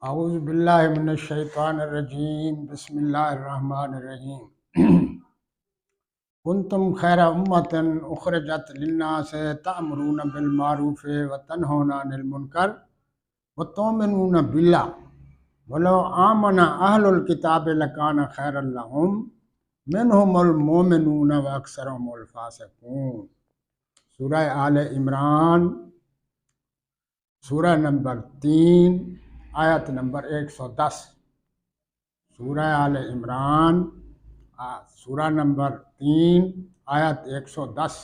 औज़ु बिल्लाहि मिनश शैतानिर रजीम बिस्मिल्लाहिर्रहमानिर्रहीम। कुंतुम खैरा उम्मतिन उखरिजत लिन्नासि तअमुरूना बिल मारूफि व तनहौना अनिल मुनकर व तु'मिनूना बिल्लाह वलौ आमना अहलुल किताबि लकाना खैरल लहुम मिनहुमुल मोमिनूना व अक्सरुहुमुल फासिकून। सूरह आले इमरान, सूरह नंबर 3, आयत नंबर 110। सूरह आले इमरान सूरह नंबर 3, आयत 110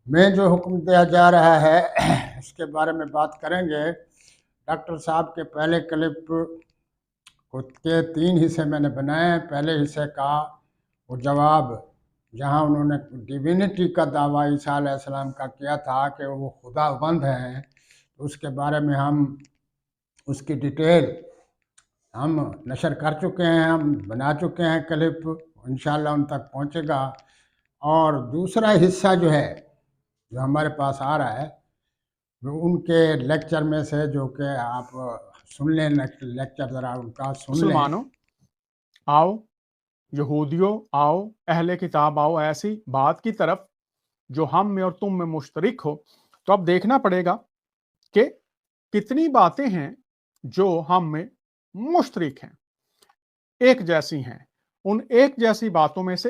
में जो हुक्म दिया जा रहा है इसके बारे में बात करेंगे। डॉक्टर साहब के पहले क्लिप के 3 हिस्से मैंने बनाए। पहले हिस्से का वो जवाब जहाँ उन्होंने डिविनिटी का दावा ईसा अलैहिस्सलाम का किया था कि वो खुदावंद हैं, तो उसके बारे में हम उसकी डिटेल हम नशर कर चुके हैं, हम बना चुके हैं क्लिप, इंशाल्लाह उन तक पहुंचेगा। और दूसरा हिस्सा जो है जो हमारे पास आ रहा है वो उनके लेक्चर में से जो कि आप सुन लें, लेक्चर ज़रा उनका सुन लें। मुसलमानों आओ, यहूदियों आओ, अहले किताब आओ, ऐसी बात की तरफ जो हम में और तुम में मुश्तरिक हो। तो अब देखना पड़ेगा कि कितनी बातें हैं जो हम में मुश्तरिक हैं, एक जैसी हैं। उन एक जैसी बातों में से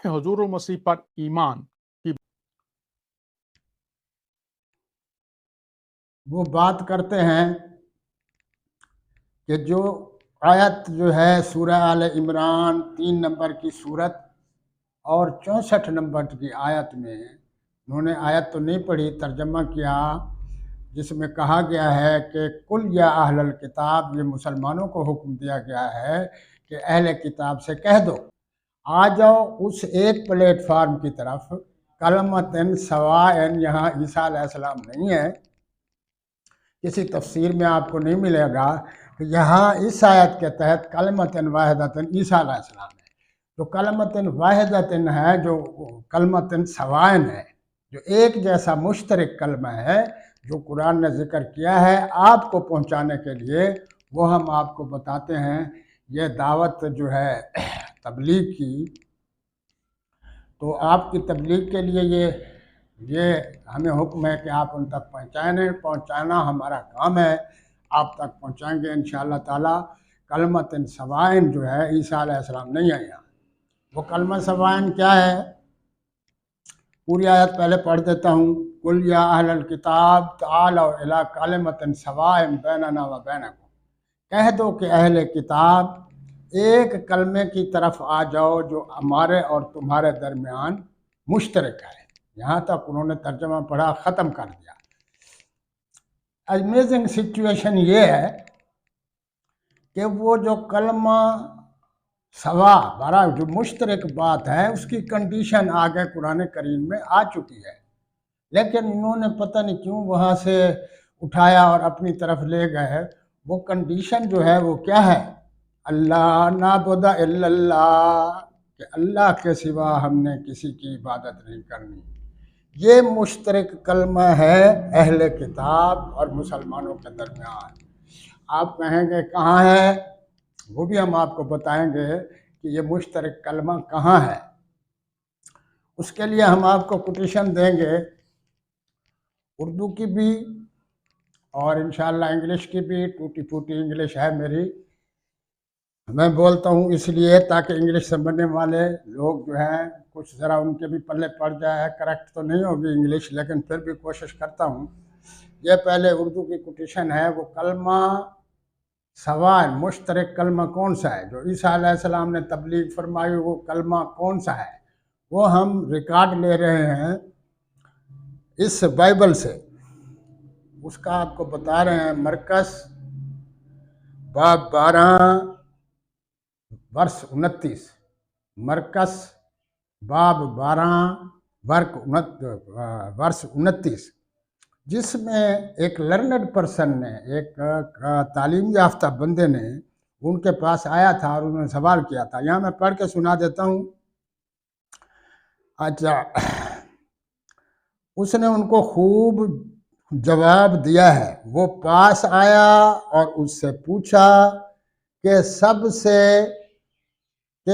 हुजूर मसीह पर ईमान की वो बात करते हैं कि जो आयत जो है सूरह आले इमरान 3 नंबर की सूरत और 64 नंबर की आयत में, उन्होंने आयत तो नहीं पढ़ी, तर्जमा किया, जिसमें कहा गया है कि कुल या अहलल किताब, ये मुसलमानों को हुक्म दिया गया है कि अहले किताब से कह दो आ जाओ उस एक प्लेटफार्म की तरफ, कलमतन सवाएन। यहाँ ईसा अलैहिस्सलाम नहीं है, किसी तफसीर में आपको नहीं मिलेगा कि यहाँ इस आयत के तहत कलमतन वाहिदतन ईसा अलैहिस्सलाम है। जो कलमतन वाहिदतन है, जो कलमतन सवाएन है, जो एक जैसा मुश्तरक कलमा है जो कुरान ने जिक्र किया है आपको पहुंचाने के लिए, वो हम आपको बताते हैं। ये दावत जो है तबलीग की, तो आपकी तबलीग के लिए ये हमें हुक्म है कि आप उन तक पहुंचाना हमारा काम है। आप तक पहुंचाएंगे इंशाअल्लाह ताला। कलमतन सवाइन जो है, ईसा अलैहिस्सलाम नहीं है यहाँ। वो कलमा सवाइन क्या है, पूरी आयत पहले पढ़ देता हूँ। कुल या अहलल किताब तालौ इला कलिमतिन सवाइन बैनना व बैनकुम, कह दो कि अहले किताब एक कलमे की तरफ आ जाओ जो हमारे और तुम्हारे दरमियान मुश्तरक है। यहाँ तक उन्होंने तर्जमा पढ़ा, ख़त्म कर दिया। अमेजिंग सिचुएशन ये है कि वो जो कलमा सवा बारह जो मुश्तरक बात है उसकी कंडीशन आगे कुरान करीम में आ चुकी है, लेकिन इन्होंने पता नहीं क्यों वहाँ से उठाया और अपनी तरफ ले गए। वो कंडीशन जो है वो क्या है, अल्लाह नाबुदा इल्लल्लाह, कि अल्लाह के सिवा हमने किसी की इबादत नहीं करनी। ये मुश्तरक कलमा है अहले किताब और मुसलमानों के दरमियान। आप कहेंगे कहाँ है, वो भी हम आपको बताएंगे कि ये मुश्तरक कलमा कहाँ है। उसके लिए हम आपको कोटेशन देंगे, उर्दू की भी और इंशाल्लाह इंग्लिश की भी। टूटी फूटी इंग्लिश है मेरी, मैं बोलता हूँ इसलिए ताकि इंग्लिश समझने वाले लोग जो हैं कुछ ज़रा उनके भी पल्ले पड़ जाए। करेक्ट तो नहीं होगी इंग्लिश, लेकिन फिर भी कोशिश करता हूँ। ये पहले उर्दू की कोटेशन है। वो कलमा सवाल मुश्तरक कलमा कौन सा है जो ईसा अलैहिस्सलाम ने तबलीग फरमाई, वो कलमा कौन सा है, वो हम रिकॉर्ड ले रहे हैं इस बाइबल से। उसका आपको बता रहे हैं। मरकस बाब 12 वर्ष 29, मरकस बाब 12 वर्ष 29, जिसमें एक लर्नड पर्सन ने, एक तालीम याफ्ता बंदे ने उनके पास आया था और उन्होंने सवाल किया था। यहाँ मैं पढ़ के सुना देता हूँ। अच्छा, उसने उनको खूब जवाब दिया है। वो पास आया और उससे पूछा कि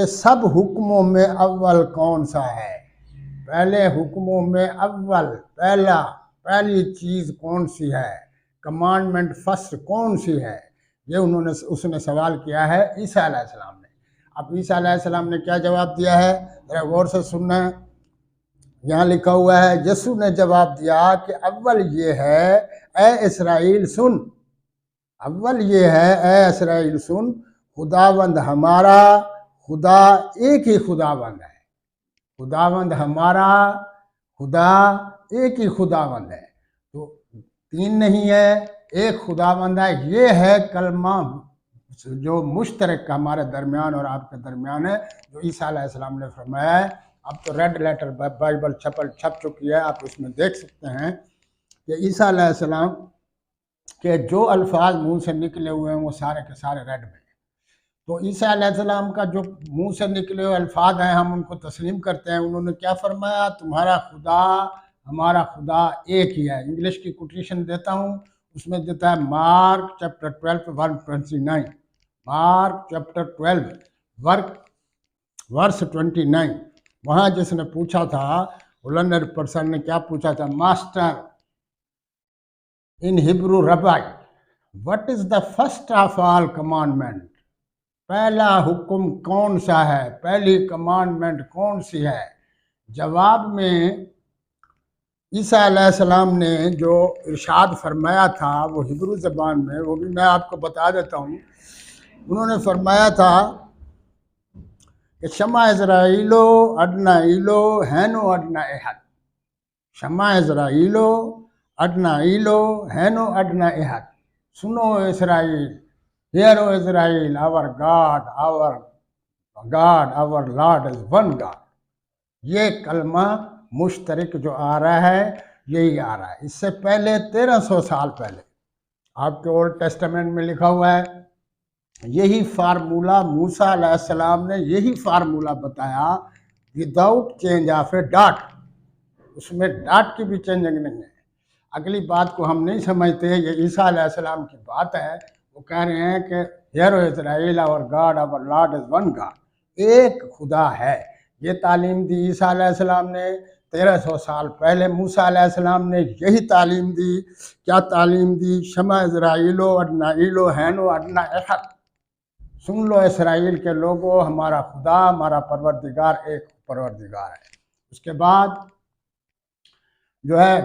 सब हुक्मों में अव्वल कौन सा है, पहले हुक्मों में अव्वल पहली चीज़ कौन सी है, कमांडमेंट फर्स्ट कौन सी है। ये उसने सवाल किया है ईसा अलैहिस्सलाम ने। अब ईसा अलैहिस्सलाम ने क्या जवाब दिया है, जरा गौर से सुनना। यहाँ लिखा हुआ है, यीशु ने जवाब दिया कि अव्वल ये है, ए इसराइल सुन, अव्वल ये है, ए इसराइल सुन, खुदावंद हमारा खुदा एक ही खुदावंद है। खुदावंद हमारा खुदा एक ही खुदावंद है, तो तीन नहीं है, एक खुदावंद है। ये है कलमा जो मुश्तरक हमारे दरमियान और आपके दरमियान है, जो ईसा अलैहिस्सलाम ने फरमाया है। अब तो रेड लेटर बाइबल छप चुकी है, आप उसमें देख सकते हैं कि ईसा अलैहिस्सलाम के जो अल्फाज मुंह से निकले हुए हैं वो सारे के सारे रेड में। तो ईसा अलैहिस्सलाम का जो मुंह से निकले हुए अल्फाज हैं हम उनको तस्लीम करते हैं। उन्होंने क्या फरमाया, तुम्हारा खुदा हमारा खुदा एक ही है। इंग्लिश की कोटेशन देता हूँ, उसमें देता है Mark chapter 12 verse 29, Mark chapter 12 verse 29। वहाँ जिसने पूछा था, लर्नर पर्सन ने क्या पूछा था, master in Hebrew rabbi what is the first of all commandment, पहला हुक्म कौन सा है, पहली कमांडमेंट कौन सी है। जवाब में ईसा अलैहिस्सलाम ने जो इरशाद फरमाया था वो हिब्रू ज़बान में, वो भी मैं आपको बता देता हूँ। उन्होंने फरमाया था कि शमा इज़राइलो अडना इलो हैनो अडना एहद, शमा इज़राइलो अडना इलो हैनो अडना एहद, सुनो इसराइल, hear O Israel, our God our Lord is one God. ये कलमा मुश्तरक जो आ रहा है यही आ रहा है। इससे पहले 1300 साल पहले आपके ओल्ड टेस्टामेंट में लिखा हुआ है, यही फार्मूला मूसा अलैहिस्सलाम ने यही फार्मूला बताया without change of A dot, उसमें डॉट की भी चेंजिंग नहीं है। अगली बात को हम नहीं समझते, ये ईसा अलैहिस्सलाम की बात है। वो कह रहे हैं कि hear O Israel our God our Lord is one God, एक खुदा है। ये तालीम दी ईसा अलैहिस्सलाम ने 1300 साल पहले। मूसा अलैहिस्सलाम ने यही तालीम दी। क्या तालीम दी, शमा इज़राइलो अडना इलो हैनो अडना एहद, सुन लो इसराइल के लोगों, हमारा खुदा हमारा परवरदिगार एक परवरदिगार है। उसके बाद जो है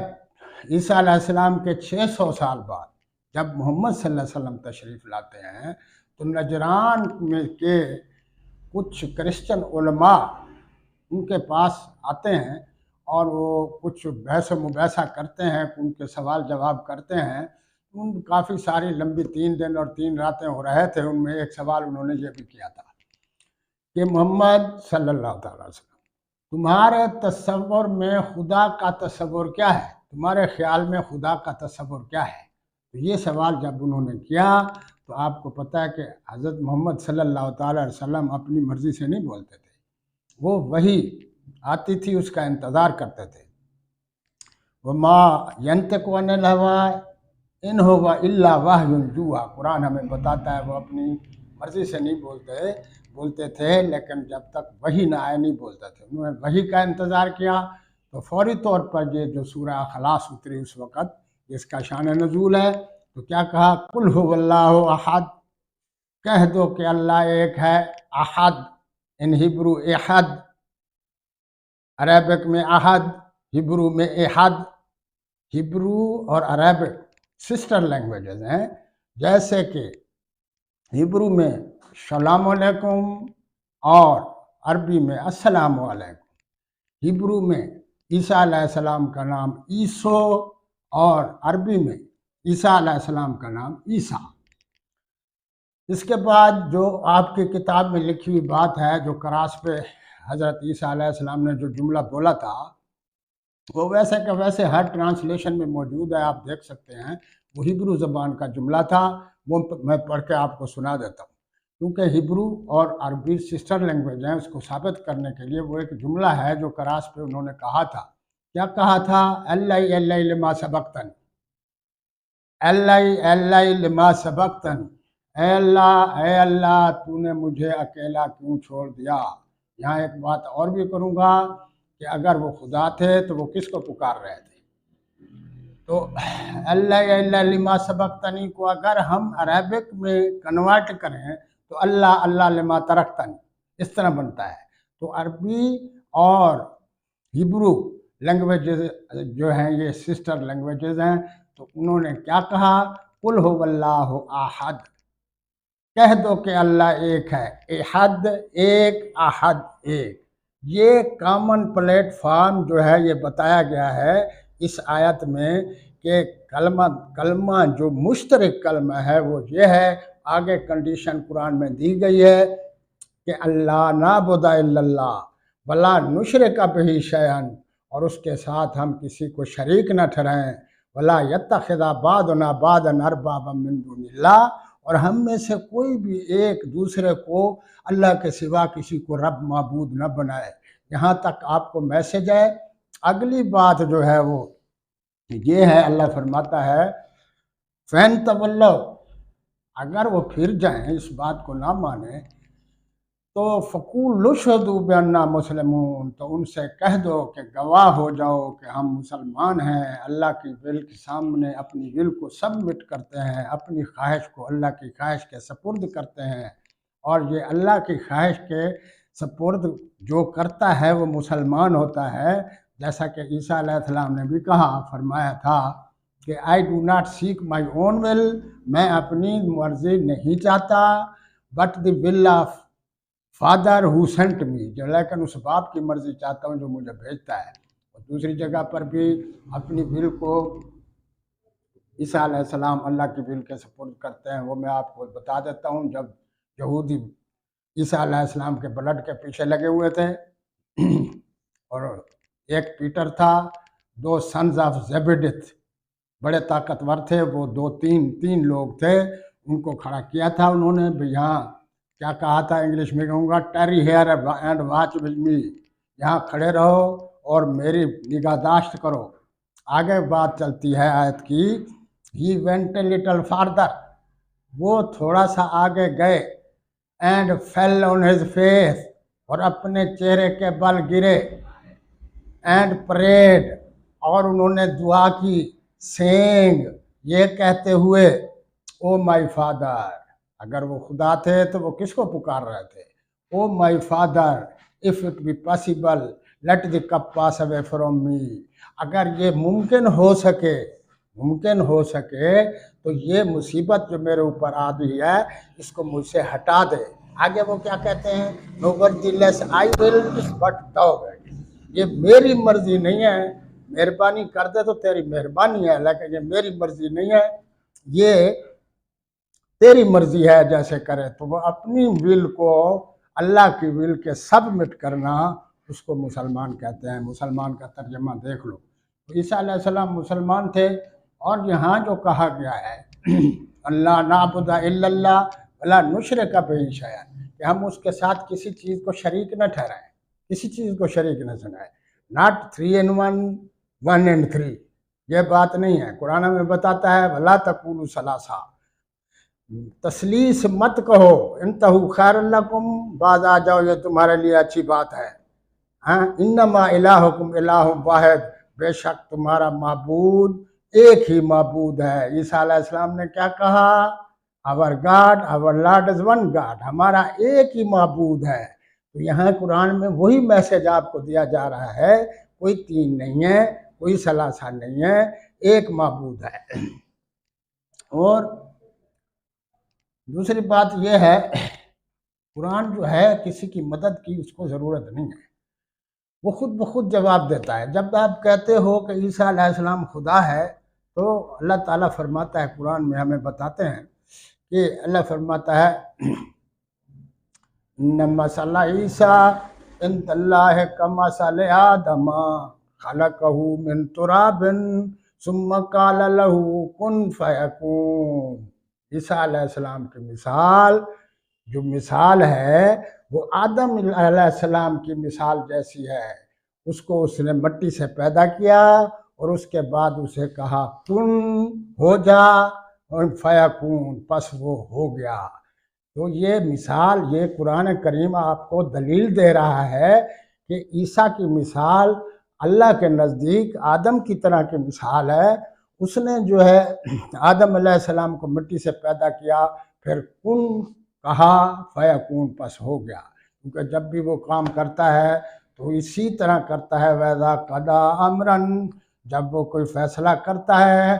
ईसा अलैहिस्सलाम के 600 साल बाद जब मोहम्मद सल्लल्लाहु अलैहि वसल्लम तशरीफ़ लाते हैं, तो नजरान में के कुछ क्रिश्चियन उलमा उनके पास आते हैं और वो कुछ बहस मुबासा करते हैं, उनके सवाल जवाब करते हैं। उन काफ़ी सारी लंबी 3 दिन और 3 रातें हो रहे थे। उनमें एक सवाल उन्होंने ये भी किया था कि मोहम्मद सल्लल्लाहु अलैहि वसल्लम, तुम्हारे तस्वुर में खुदा का तस्वुर क्या है, तुम्हारे ख्याल में खुदा का तस्वुर क्या है। तो ये सवाल जब उन्होंने किया तो आपको पता है कि हज़रत मोहम्मद सल्लल्लाहु अलैहि वसल्लम अपनी मर्ज़ी से नहीं बोलते थे, वो वही आती थी उसका इंतज़ार करते थे। वो माँ यंतिक़ु अनिल हवा इन हुवा इल्ला वह्युन युहा, कुरान हमें बताता है वो अपनी मर्ज़ी से नहीं बोलते थे, लेकिन जब तक वही ना आए नहीं बोलते थे। उन्होंने वही का इंतज़ार किया तो फौरी तौर पर ये जो सूरह अखलास उतरी उस वक़्त, जिसका शान नज़ूल है, तो क्या कहा, कुल हुवल्लाहु अहद, कह दो कि अल्लाह एक है। अहद इन हिब्रू एहद, अरबिक में अहद, हिब्रू में एहद। हिब्रू और अरबिक सिस्टर लैंग्वेजेस हैं। जैसे कि हिब्रू में सलाम अलैकुम और अरबी में अस्सलाम अलैकुम। हिब्रू में ईसा अलैहिस्सलाम का नाम ईसो और अरबी में ईसा अलैहिस्सलाम का नाम ईसा। इसके बाद जो आपकी किताब में लिखी हुई बात है, जो क्रॉस पे हज़रत ईसा अलैहिस्सलाम ने जो जुमला बोला था, वो वैसे का वैसे हर ट्रांसलेशन में मौजूद है, आप देख सकते हैं। वो हिब्रू ज़बान का जुमला था, वो मैं पढ़ के आपको सुना देता हूँ। क्योंकि हिब्रू और अरबी सिस्टर लैंग्वेज हैं, उसको साबित करने के लिए वो एक जुमला है जो क्रॉस पे उन्होंने कहा था। क्या कहा था, अल्लाह अल्लाह लमा सबक्तन, अल्लाह लिमा सबक्तनी, ए अल्लाह तूने मुझे अकेला क्यों छोड़ दिया। यहाँ एक बात और भी करूँगा कि अगर वो खुदा थे तो वो किसको पुकार रहे थे। तो अल्लाह लिमा सबक्तनी को अगर हम अरबिक में कन्वर्ट करें तो अल्लाह अल्लाह लिमा तरक्तनी इस तरह बनता है। तो अरबी और हिब्रू लैंग्वेजेस जो हैं ये सिस्टर लैंग्वेजेस हैं। तो उन्होंने क्या कहा, कुल हो वल्लाहु अहद, कह दो कि अल्लाह एक है, एहद एक, अहद एक। ये कॉमन प्लेटफॉर्म जो है ये बताया गया है इस आयत में कि कलमा जो मुश्तरक कलमा है वो ये है। आगे कंडीशन कुरान में दी गई है कि अल्लाह नाबुदा इल्लल्लाह वला नुशरिक बिही शैअन, और उसके साथ हम किसी को शरीक न ठहराएं, वला यत्तखिज़ा बादुना बादन अरबाबा मिन दुनिल्लाह, और हम में से कोई भी एक दूसरे को अल्लाह के सिवा किसी को रब माबूद न बनाए। यहाँ तक आपको मैसेज है। अगली बात जो है वो ये है, अल्लाह फरमाता है फ़ैन तवल्लो, अगर वो फिर जाएं, इस बात को ना माने, तो फ़क़ूलु शहदू बिअन्ना मुस्लिमून, तो उनसे कह दो कि गवाह हो जाओ कि हम मुसलमान हैं। अल्लाह की विल के सामने अपनी विल को सबमिट करते हैं, अपनी ख्वाहिश को अल्लाह की ख्वाहिश के सपुर्द करते हैं। और ये अल्लाह की ख्वाहिश के सपुर्द जो करता है वो मुसलमान होता है। जैसा कि ईसा अलैहिस्सलाम ने भी कहा, फरमाया था कि I do not seek my own will, मैं अपनी मर्जी नहीं चाहता, but the will of father who sent me, जो लेकिन उस बाप की मर्जी चाहता हूँ जो मुझे भेजता है। और दूसरी जगह पर भी अपनी विल को ईसा अलैहिस्सलाम अल्लाह की विल के सपुर्द करते हैं। वो मैं आपको बता देता हूँ। जब यहूदी ईसा अलैहिस्सलाम के ब्लड के पीछे लगे हुए थे और एक पीटर था, दो सन्स ऑफ जेबेडिथ बड़े ताकतवर थे, वो तीन लोग थे, उनको खड़ा किया था उन्होंने भी। यहाँ क्या कहा था, इंग्लिश में कहूँगा, tarry here and watch with me, यहाँ खड़े रहो और मेरी निगाहदाश्त करो। आगे बात चलती है आयत की, he went a little farther, वो थोड़ा सा आगे गए, and fell on his face, और अपने चेहरे के बल गिरे, एंड प्रेड, और उन्होंने दुआ की, सेंग, ये कहते हुए, ओ माई फादर, अगर वो खुदा थे तो वो किसको पुकार रहे थे, O my father if it be possible let the cup pass away from me, अगर ये मुमकिन हो सके तो ये मुसीबत जो मेरे ऊपर आ रही है इसको मुझसे हटा दे। आगे वो क्या कहते हैं, नोवर्दिलेस आई विल बट थौ विल, ये मेरी मर्जी नहीं है, मेहरबानी कर दे तो तेरी मेहरबानी है, लेकिन ये मेरी मर्जी नहीं है, ये तेरी मर्जी है, जैसे करे। तो वो अपनी विल को अल्लाह की विल के सबमिट करना, उसको मुसलमान कहते हैं। मुसलमान का तर्जमा देख लो। तो ईसा अलैहिस्सलाम मुसलमान थे। और यहाँ जो कहा गया है अल्लाह नाबुदा इल्लल्लाह वला नुशरिक बिही शैअन, कि हम उसके साथ किसी चीज़ को शरीक न ठहराएं, किसी चीज़ को शरीक न सुनाएं। नॉट 3 in 1, 1 in 3, ये बात नहीं है। कुरान में बताता है वला तक़ूलू सलासा, तसलीस मत कहो, इंतहू खैरुल लकुम, बाज आ जाओ, ये तुम्हारे लिए अच्छी बात है। हाँ, इन्नमा इलाहुकुम इलाहुम वाहिद, बेशक तुम्हारा माबूद एक ही माबूद है। ईसा अलैहिस्सलाम ने क्या कहा, our God our Lord is one God, हमारा एक ही माबूद है। तो यहाँ कुरान में वही मैसेज आपको दिया जा रहा है, कोई तीन नहीं है, कोई सलासा नहीं है, एक माबूद है। और दूसरी बात यह है, कुरान जो है किसी की मदद की उसको ज़रूरत नहीं है, वो खुद ब खुद जवाब देता है। जब आप कहते हो कि ईसा अलैहिस्सलाम खुदा है, तो अल्लाह ताला फरमाता है, कुरान में हमें बताते हैं कि अल्लाह फरमाता है मसला ईसा इंदल्लाहि कमसलि आदम खलक़हू मिन तुराबिन सुम्मा क़ाला लहू कुन फयकून। ईसा अलैहिस्सलाम की मिसाल, जो मिसाल है वो आदम अलैहिस्सलाम की मिसाल जैसी है। उसको उसने मिट्टी से पैदा किया और उसके बाद उसे कहा कुन हो जा, और फयाकून पस वो हो गया। तो ये मिसाल, ये कुरान करीम आपको दलील दे रहा है कि ईसा की मिसाल अल्लाह के नज़दीक आदम की तरह की मिसाल है। उसने जो है आदम अलैहिस्सलाम को मिट्टी से पैदा किया, फिर कुन कहा, फयाकून पस हो गया। क्योंकि जब भी वो काम करता है तो इसी तरह करता है। वैदा कदा अमरन, जब वो कोई फैसला करता है,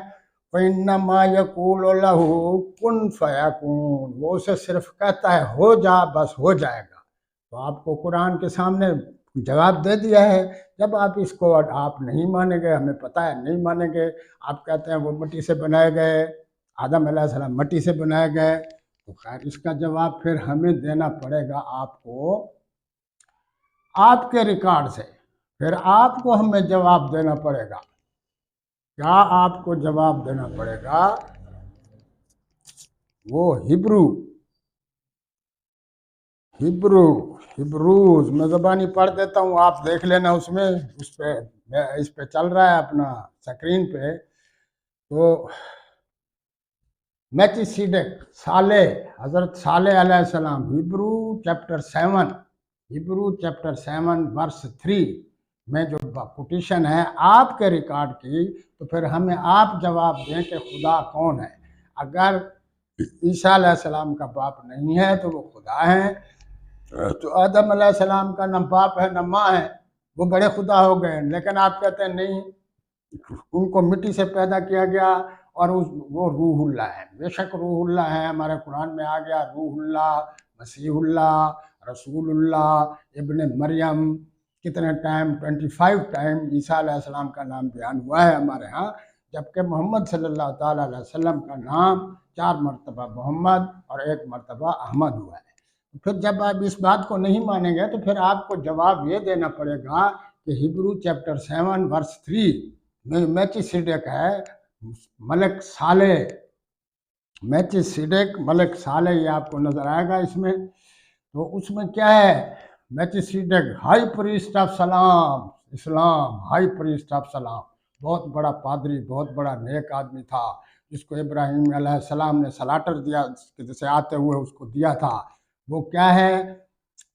फ़इन्नमा यक़ूलु लहू कुन फयाकून, वो उसे सिर्फ कहता है हो जा, बस हो जाएगा। तो आपको कुरान के सामने जवाब दे दिया है। जब आप इसको आप नहीं मानेंगे, हमें पता है नहीं मानेंगे, आप कहते हैं वो मिट्टी से बनाए गए, आदम अलैहिस्सलाम मिट्टी से बनाए गए, तो खैर इसका जवाब फिर हमें देना पड़ेगा आपको, आपके रिकॉर्ड से। फिर आपको हमें जवाब देना पड़ेगा। क्या आपको जवाब देना पड़ेगा? वो हिब्रूज मैं ज़बानी पढ़ देता हूँ, आप देख लेना उसमें, उस पे इस पे चल रहा है अपना स्क्रीन पे। तो मेल्किसेदेक साले, हज़रत साले अलैहिस्सलाम, हिब्रू चैप्टर 7 वर्स 3 में जो कोटेशन है आपके रिकॉर्ड की, तो फिर हमें आप जवाब दें कि खुदा कौन है। अगर ईसा अलैहिस्सलाम का बाप नहीं है तो वो खुदा है, तो आदम अलैहिस्सलाम का न बाप है न माँ है, वो बड़े खुदा हो गए। लेकिन आप कहते हैं नहीं, उनको मिट्टी से पैदा किया गया और वो रूहुल्लाह है। बेशक रूहुल्लाह है, हमारे कुरान में आ गया रूहुल्लाह, मसीहुल्लाह, रसूलुल्लाह, इब्ने मरियम, कितने टाइम 25 टाइम ईसा अलैहिस्सलाम का नाम बयान हुआ है हमारे यहाँ, जबकि मोहम्मद सल्लल्लाहु ताला अलैहि वसल्लम का नाम 4 मरतबा मोहम्मद और 1 मरतबा अहमद हुआ है। फिर जब आप इस बात को नहीं मानेंगे तो फिर आपको जवाब ये देना पड़ेगा कि हिब्रू चैप्टर 7 वर्स 3 में मेल्किसेदेक है मलक साले, मेल्किसेदेक मलक साले, ये आपको नजर आएगा इसमें। तो उसमें क्या है, मेल्किसेदेक हाई प्रीस्ट ऑफ सलाम, इस्लाम हाई प्रीस्ट ऑफ सलाम, बहुत बड़ा पादरी, बहुत बड़ा नेक आदमी था, जिसको इब्राहिम अलैहिस्सलाम ने सलाटर दिया, जैसे आते हुए उसको दिया था। वो क्या है,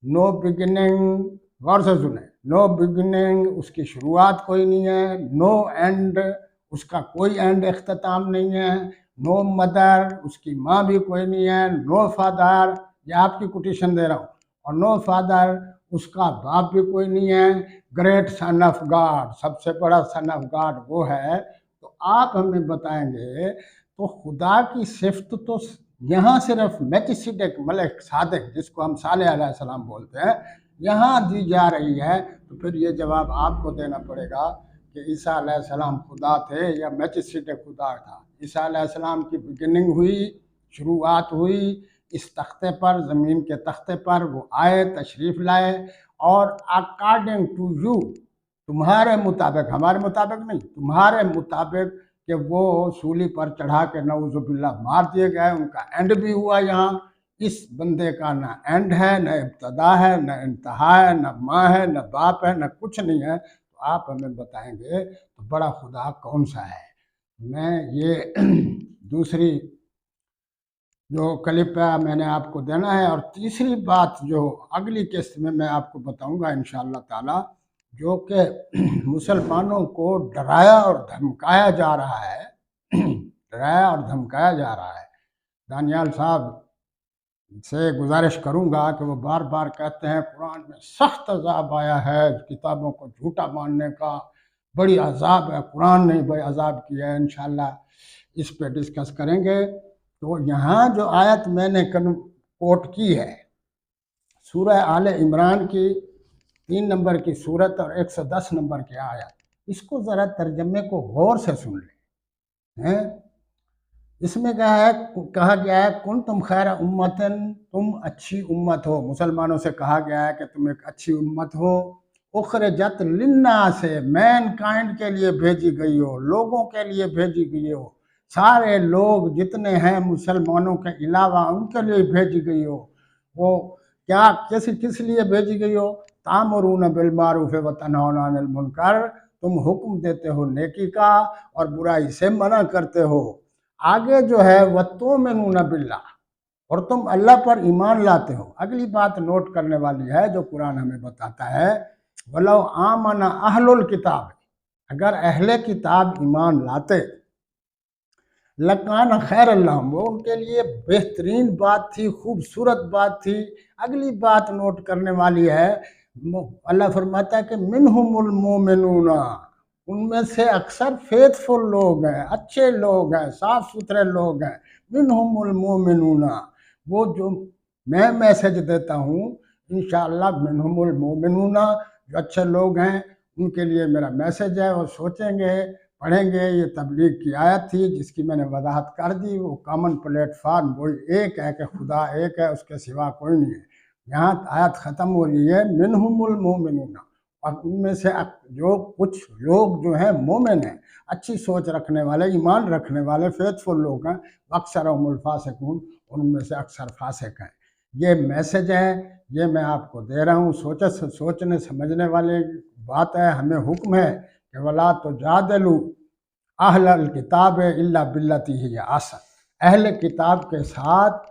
नो बिगिनिंग, गौर से सुने, नो बिगिनिंग, उसकी शुरुआत कोई नहीं है, नो एंड, उसका कोई एंड इख्तिताम नहीं है, नो मदर, उसकी माँ भी कोई नहीं है, नो फादर, ये आपकी कोटेशन दे रहा हूँ, और नो फादर, उसका बाप भी कोई नहीं है, ग्रेट सन ऑफ गॉड, सबसे बड़ा सन ऑफ गॉड वो है। तो आप हमें बताएंगे तो खुदा की सिफ्त तो यहाँ सिर्फ मेल्किसेदेक मलक सादिक, जिसको हम साले अलैहिस्सलाम बोलते हैं, यहाँ दी जा रही है। तो फिर ये जवाब आपको देना पड़ेगा कि ईसा अलैहिस्सलाम खुदा थे या मेल्किसेदेक खुदा था। ईसा अलैहिस्सलाम की बिगिनिंग हुई, शुरुआत हुई इस तख्ते पर, ज़मीन के तख्ते पर वो आए, तशरीफ़ लाए, और अकॉर्डिंग टू यू, तुम्हारे मुताबिक, हमारे मुताबिक नहीं, तुम्हारे मुताबिक, कि वो सूली पर चढ़ा के नऊज़ुबिल्लाह मार दिए गए, उनका एंड भी हुआ। यहाँ इस बंदे का ना एंड है, न इब्तदा है, न इंतहा है, न माँ है, न बाप है, न कुछ नहीं है। तो आप हमें बताएंगे तो बड़ा खुदा कौन सा है। मैं ये दूसरी जो क्लिप है मैंने आपको देना है, और तीसरी बात जो अगली किस्त में मैं आपको बताऊंगा इंशाअल्लाह ताला, जो कि मुसलमानों को डराया और धमकाया जा रहा है, डराया और धमकाया जा रहा है। दानियाल साहब से गुजारिश करूंगा कि वो बार बार कहते हैं कुरान में सख्त अजाब आया है किताबों को झूठा मानने का, बड़ी अजाब है, कुरान ने बड़ी अजाब की है। इंशाअल्लाह इस पे डिस्कस करेंगे। तो यहाँ जो आयत मैंने कोट की है, सूरह आले इमरान की 3 नंबर की सूरत और 110 नंबर की आयत, इसको ज़रा तर्जमे को गौर से सुन लें हैं। इसमें क्या है, कहा गया है कुन तुम खैर उम्मतन, तुम अच्छी उम्मत हो। मुसलमानों से कहा गया है कि तुम एक अच्छी उम्मत हो, उखरजत लिन्ना से, मैन काइंड के लिए भेजी गई हो, लोगों के लिए भेजी गई हो, सारे लोग जितने हैं मुसलमानों के अलावा उनके लिए भेजी गई हो। वो क्या किस लिए भेजी गई हो, तामुरून बिल मारूफ व तनहौना अनिल मुनकर, तुम हुक्म देते हो नेकी का और बुराई से मना करते हो। आगे जो है वह तुमिनून बिल्लाह, और तुम अल्लाह पर ईमान लाते हो। अगली बात नोट करने वाली है जो कुरान हमें बताता है, वलो आमन अहलुल किताब, अगर अहले किताब ईमान लाते, लकान खैर अल्लाह, वो उनके लिए बेहतरीन बात थी, खूबसूरत बात थी। अगली बात नोट करने वाली है, अल्लाह फरमाता है कि मिनहुमुल मोमिनूना, उनमें से अक्सर फेथफुल लोग हैं, अच्छे लोग हैं, साफ सुथरे लोग हैं। मिनहुमुल मोमिनूना, वो जो मैं मैसेज देता हूँ इंशाअल्लाह मिनहुमुल मोमिनूना, जो अच्छे लोग हैं उनके लिए मेरा मैसेज है। और सोचेंगे पढ़ेंगे, ये तबलीग की आयत थी जिसकी मैंने वजाहत कर दी। वो कॉमन प्लेटफार्म वही एक है कि खुदा एक है, उसके सिवा कोई नहीं है। यहाँ आयत ख़त्म हो रही है मिनहुमुल मोमिनूना, और उनमें से जो कुछ लोग जो हैं मोमिन हैं, अच्छी सोच रखने वाले, ईमान रखने वाले, फेथफुल लोग हैं। अक्सरहुमुल फासिकून, उनमें से अक्सर फासिक हैं। ये मैसेज है, ये मैं आपको दे रहा हूँ। सोचने समझने वाले बात है। हमें हुक्म है कि वला तो जादलू अहलल किताब इल्ला बिल्लती ही आसन, अहले किताब के साथ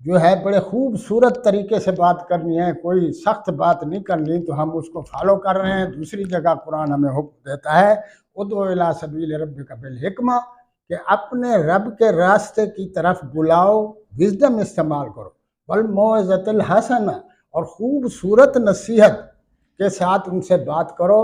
जो है बड़े खूबसूरत तरीके से बात करनी है, कोई सख्त बात नहीं करनी। तो हम उसको फॉलो कर रहे हैं। दूसरी जगह कुरान हमें हुक्म देता है, उदो इला सबील रब्बिका बिल हिकमा, कि अपने रब के रास्ते की तरफ बुलाओ, विजडम इस्तेमाल करो, बल मौइज़तुल हसना, और खूबसूरत नसीहत के साथ उनसे बात करो।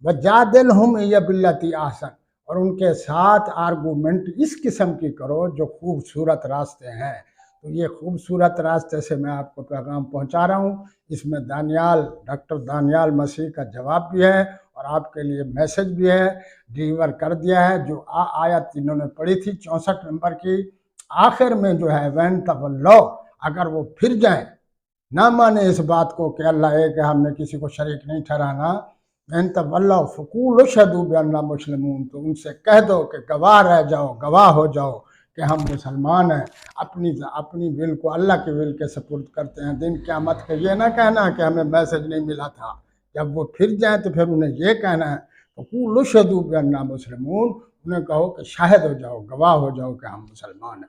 वजादिलहुम या बिल्लती आसन, और उनके साथ आर्गूमेंट इस किस्म की करो जो खूबसूरत रास्ते हैं। तो ये खूबसूरत रास्ते से मैं आपको पैगाम पहुंचा रहा हूँ। इसमें डॉक्टर दानियाल मसीह का जवाब भी है और आपके लिए मैसेज भी है, डिलीवर कर दिया है। जो आयत इन्होंने पढ़ी थी 64 नंबर की, आखिर में जो है वैन तवल्लो, अगर वो फिर जाए, ना माने इस बात को कि अल्लाह एक है, हमने किसी को शरीक नहीं ठहराना, वैन तवल्लो फकूलु शहदू बिअन्ना मुस्लिमून, तो उनसे कह दो कि गवाह रह जाओ, गवाह हो जाओ कि हम मुसलमान हैं, अपनी विल को अल्लाह के विल के सपुर्द करते हैं। दिन क़यामत के ये ना कहना कि हमें मैसेज नहीं मिला था। जब वो फिर जाए तो फिर उन्हें ये कहना है फकूलु शहदू बिअन्ना मुस्लिमून, उन्हें कहो कि शाहिद हो जाओ, गवाह हो जाओ कि हम मुसलमान हैं।